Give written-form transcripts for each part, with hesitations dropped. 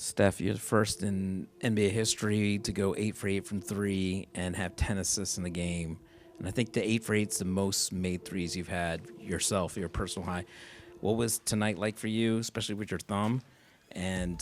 Steph, you're the first in NBA history to go 8 for 8 from three and have 10 assists in the game. And I think the 8 for 8 is the most made threes you've had yourself, your personal high. What was tonight like for you, especially with your thumb? And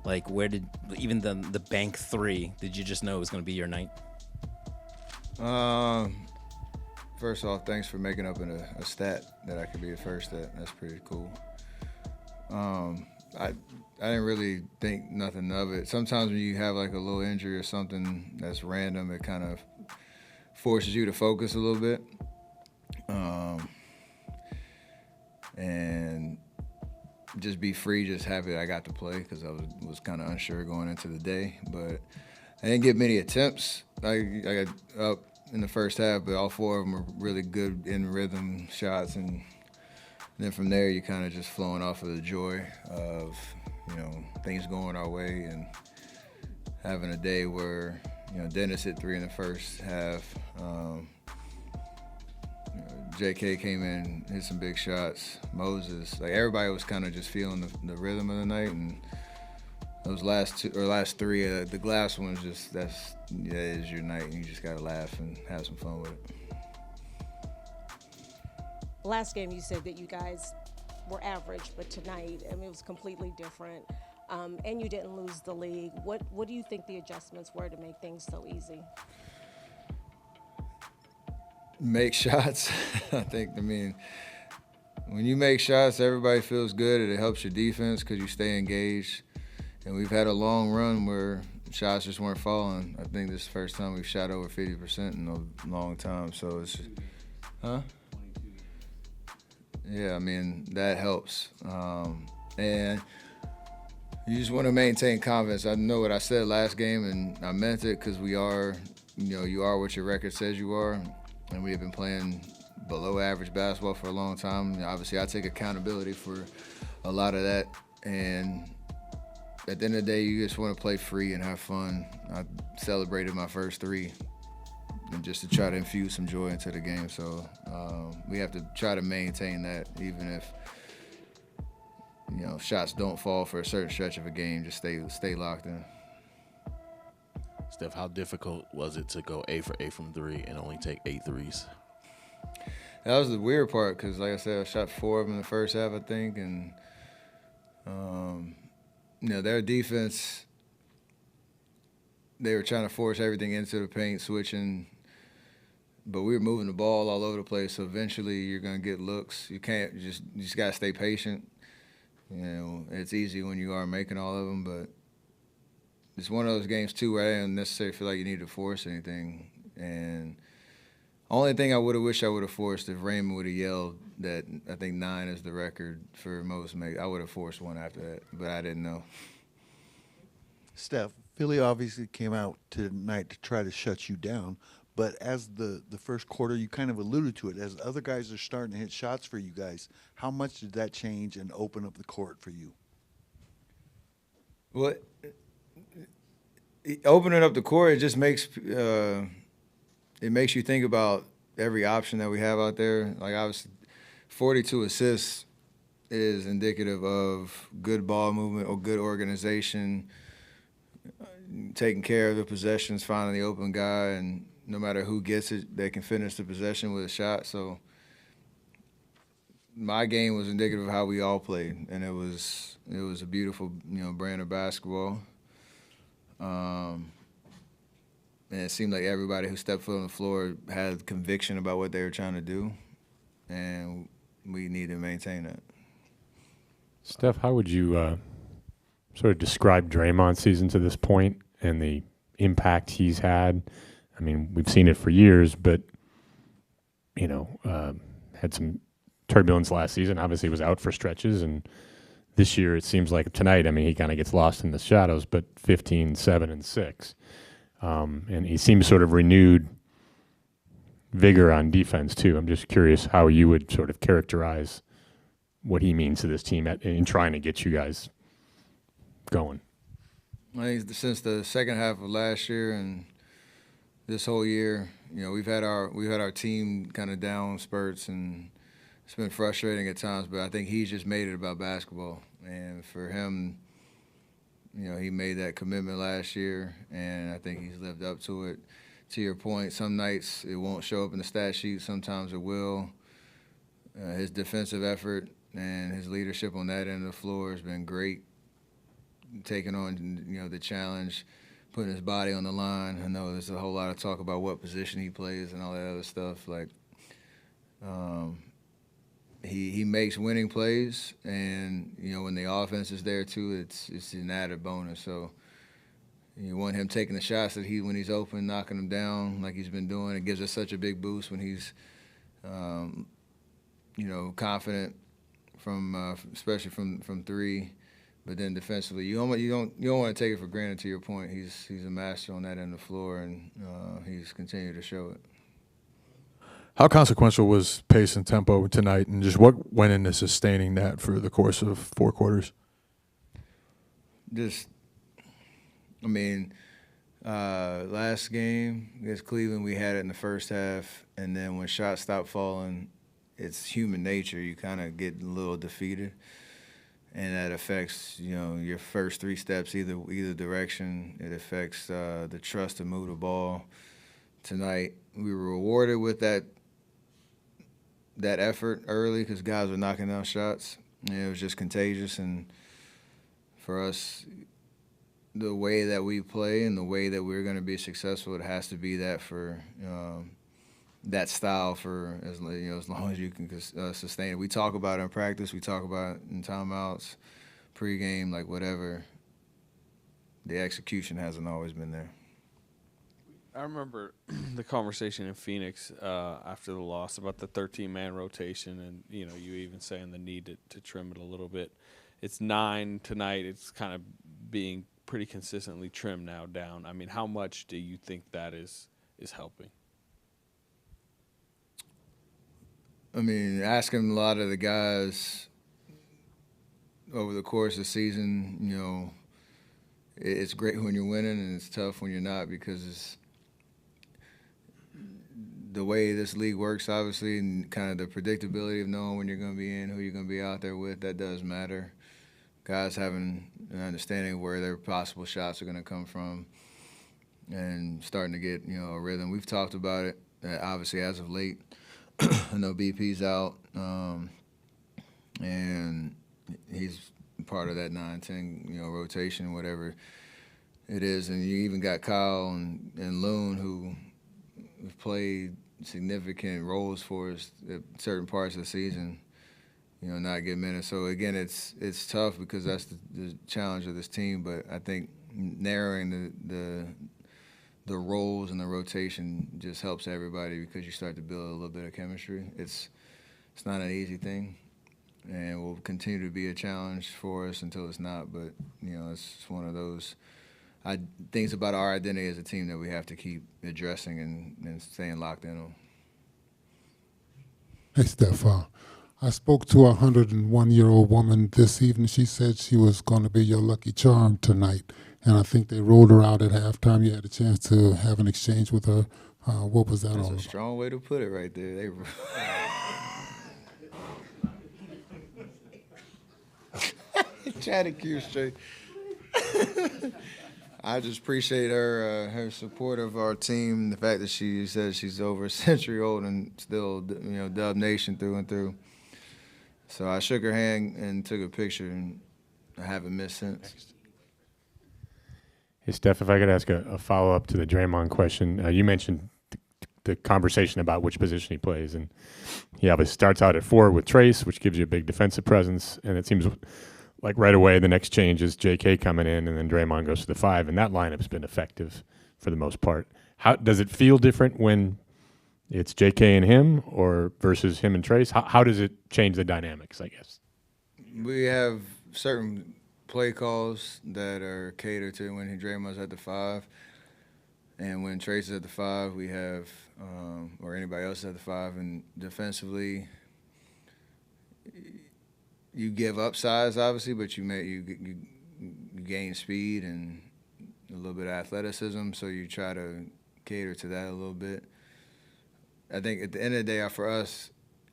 like, where did even the bank three? Did you just know it was going to be your night? Um, First off, thanks for making up a stat that I could be the first at. That's pretty cool. I didn't really think nothing of it. Sometimes when you have like a little injury or something that's random, it kind of forces you to focus a little bit. And just be free, just happy I got to play because I was kind of unsure going into the day. But I didn't get many attempts. I got up in the first half, but all four of them were really good in rhythm shots. And then from there, you kind of just flowing off of the joy of, things going our way and having a day where, Dennis hit three in the first half. JK came in, hit some big shots. Moses, like everybody was kind of just feeling the rhythm of the night, and those last three, the glass one was just that is your night, and you just gotta laugh and have some fun with it. Last game you said that you guys were average, but tonight, it was completely different. And you didn't lose the league. What do you think the adjustments were to make things so easy? Make shots. When you make shots, everybody feels good, and it helps your defense because you stay engaged. And we've had a long run where shots just weren't falling. I think this is the first time we've shot over 50% in a long time. So it's, yeah, that helps. And you just want to maintain confidence. I know what I said last game, and I meant it because we are, you are what your record says you are. And we have been playing below average basketball for a long time. Obviously, I take accountability for a lot of that. And at the end of the day, you just want to play free and have fun. I celebrated my first three and just to try to infuse some joy into the game. So we have to try to maintain that, even if, shots don't fall for a certain stretch of a game. Just stay locked in. Steph, how difficult was it to go 8 for 8 from three and only take 8 threes? That was the weird part because, like I said, I shot 4 of them in the first half, I think, and their defense, they were trying to force everything into the paint, switching, but we were moving the ball all over the place. So eventually, you're gonna get looks. You just gotta stay patient. It's easy when you are making all of them, but it's one of those games, too, where I didn't necessarily feel like you need to force anything. And only thing I would have wished I would have forced if Raymond would have yelled that I think 9 is the record for most makes. I would have forced one after that, but I didn't know. Steph, Philly obviously came out tonight to try to shut you down. But as the first quarter, you kind of alluded to it, as other guys are starting to hit shots for you guys, how much did that change and open up the court for you? Well, opening up the court, it just makes you think about every option that we have out there. Like, obviously, 42 assists is indicative of good ball movement or good organization, taking care of the possessions, finding the open guy, and no matter who gets it, they can finish the possession with a shot. So my game was indicative of how we all played, and it was a beautiful, brand of basketball. And it seemed like everybody who stepped foot on the floor had conviction about what they were trying to do, and we need to maintain that. Steph, how would you sort of describe Draymond's season to this point and the impact he's had? I mean, we've seen it for years, but, had some turbulence last season. Obviously, he was out for stretches, and this year it seems like tonight, he kind of gets lost in the shadows, but 15, 7, and 6. And he seems sort of renewed vigor on defense, too. I'm just curious how you would sort of characterize what he means to this team in trying to get you guys going. I think since the second half of last year and this whole year, we've had our team kind of down spurts, and it's been frustrating at times. But I think he's just made it about basketball, and for him He made that commitment last year, and I think he's lived up to it. To your point, some nights it won't show up in the stat sheet. Sometimes it will. His defensive effort and his leadership on that end of the floor has been great. Taking on, the challenge, putting his body on the line. I know there's a whole lot of talk about what position he plays and all that other stuff. Like, he makes winning plays, and when the offense is there too, it's an added bonus. So you want him taking the shots that when he's open, knocking them down like he's been doing. It gives us such a big boost when he's, confident especially from three. But then defensively, you don't want to take it for granted. To your point, he's a master on that end of the floor, and he's continued to show it. How consequential was pace and tempo tonight, and just what went into sustaining that for the course of 4 quarters? Last game against Cleveland, we had it in the first half, and then when shots stopped falling, it's human nature. You kind of get a little defeated, and that affects your first 3 steps either direction. It affects the trust to move the ball. Tonight, we were rewarded with that effort early because guys were knocking down shots. It was just contagious, and for us, the way that we play and the way that we're going to be successful, it has to be that for that style for as long as you can sustain it. We talk about it in practice. We talk about it in timeouts, pregame, like whatever. The execution hasn't always been there. I remember the conversation in Phoenix after the loss about the 13-man rotation, and you even saying the need to trim it a little bit. It's 9 tonight. It's kind of being pretty consistently trimmed now down. I mean, how much do you think that is helping? Asking a lot of the guys over the course of the season, it's great when you're winning and it's tough when you're not, because it's the way this league works, obviously, and kind of the predictability of knowing when you're going to be in, who you're going to be out there with, that does matter. Guys having an understanding of where their possible shots are going to come from and starting to get, a rhythm. We've talked about it, obviously, as of late. I know BP's out, and he's part of that 9-10, rotation, whatever it is. And you even got Kyle and Loon, who have played significant roles for us at certain parts of the season, not get minutes. So, again, it's tough because that's the challenge of this team. But I think narrowing the roles and the rotation just helps everybody, because you start to build a little bit of chemistry. It's not an easy thing, and will continue to be a challenge for us until it's not. But, it's one of those things about our identity as a team that we have to keep addressing and staying locked in on. Hey, Steph, I spoke to a 101-year-old woman this evening. She said she was going to be your lucky charm tonight, and I think they rolled her out at halftime. You had a chance to have an exchange with her. What was that all about? That's a strong way to put it right there. Try to keep straight. I just appreciate her support of our team, the fact that she says she's over a century old and still, Dub Nation through and through. So I shook her hand and took a picture, and I haven't missed since. Hey, Steph, if I could ask a follow-up to the Draymond question. You mentioned the conversation about which position he plays, and he obviously starts out at 4 with Trace, which gives you a big defensive presence, and it seems like right away the next change is J.K. coming in, and then Draymond goes to the 5, and that lineup's been effective for the most part. How does it feel different when it's J.K. and him, or versus him and Trace? How does it change the dynamics, I guess? We have certain play calls that are catered to when Draymond's at the 5, and when Trace is at the 5, we have, or anybody else is at the 5, and defensively, you give up size, obviously, but you gain speed and a little bit of athleticism, so you try to cater to that a little bit. I think at the end of the day, for us,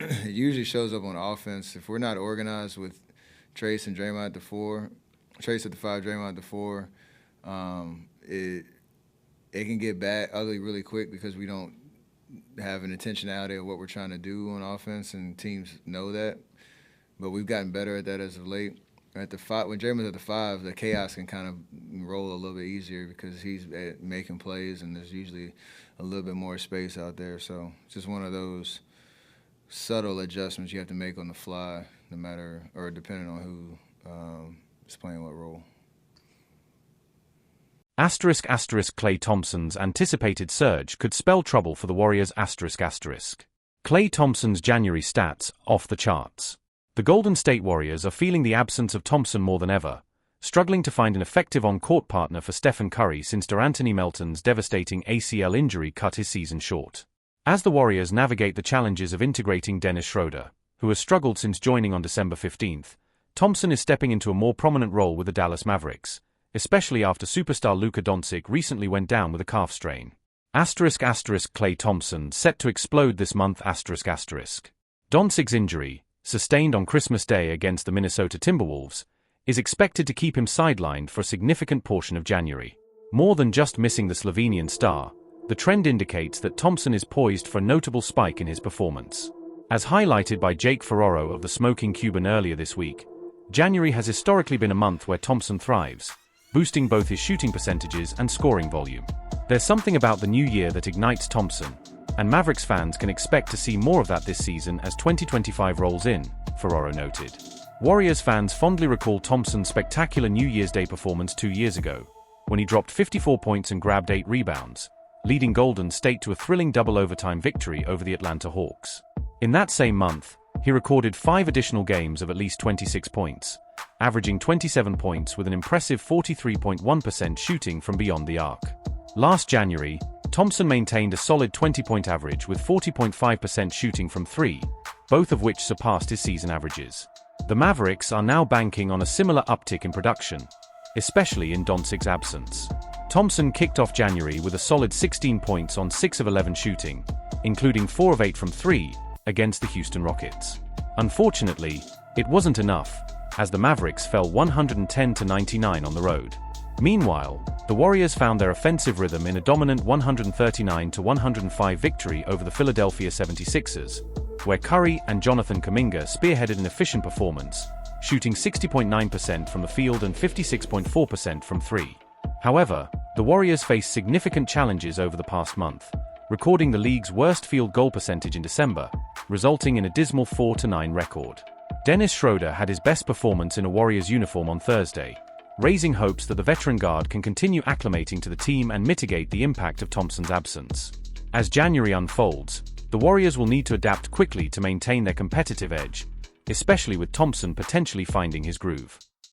it usually shows up on offense. If we're not organized with Trace and Draymond at the 4, Trace at the 5, Draymond at the 4. It can get ugly really quick because we don't have an intentionality of what we're trying to do on offense, and teams know that. But we've gotten better at that as of late. At the 5, when Draymond's at the 5, the chaos can kind of roll a little bit easier because he's making plays, and there's usually a little bit more space out there. So it's just one of those subtle adjustments you have to make on the fly, no matter or depending on who is playing what role. Klay Thompson's anticipated surge could spell trouble for the Warriors. Klay Thompson's January stats off the charts. The Golden State Warriors are feeling the absence of Thompson more than ever, struggling to find an effective on-court partner for Stephen Curry since De'Anthony Melton's devastating ACL injury cut his season short. As the Warriors navigate the challenges of integrating Dennis Schroeder, who has struggled since joining on December 15th, Thompson is stepping into a more prominent role with the Dallas Mavericks, especially after superstar Luka Doncic recently went down with a calf strain. Klay Thompson set to explode this month. Doncic's injury, sustained on Christmas Day against the Minnesota Timberwolves, is expected to keep him sidelined for a significant portion of January. More than just missing the Slovenian star, the trend indicates that Thompson is poised for a notable spike in his performance. As highlighted by Jake Ferraro of the Smoking Cuban earlier this week, January has historically been a month where Thompson thrives, boosting both his shooting percentages and scoring volume. There's something about the new year that ignites Thompson, and Mavericks fans can expect to see more of that this season as 2025 rolls in, Ferraro noted. Warriors fans fondly recall Thompson's spectacular New Year's Day performance 2 years ago, when he dropped 54 points and grabbed 8 rebounds, leading Golden State to a thrilling double overtime victory over the Atlanta Hawks. In that same month, he recorded 5 additional games of at least 26 points, averaging 27 points with an impressive 43.1% shooting from beyond the arc. Last January, Thompson maintained a solid 20-point average with 40.5% shooting from 3, both of which surpassed his season averages. The Mavericks are now banking on a similar uptick in production, especially in Doncic's absence. Thompson kicked off January with a solid 16 points on 6 of 11 shooting, including 4 of 8 from 3, against the Houston Rockets. Unfortunately, it wasn't enough, as the Mavericks fell 110-99 on the road. Meanwhile, the Warriors found their offensive rhythm in a dominant 139-105 victory over the Philadelphia 76ers, where Curry and Jonathan Kuminga spearheaded an efficient performance, shooting 60.9% from the field and 56.4% from 3. However, the Warriors faced significant challenges over the past month, recording the league's worst field goal percentage in December, resulting in a dismal 4-9 record. Dennis Schroeder had his best performance in a Warriors uniform on Thursday, raising hopes that the veteran guard can continue acclimating to the team and mitigate the impact of Thompson's absence. As January unfolds, the Warriors will need to adapt quickly to maintain their competitive edge, especially with Thompson potentially finding his groove.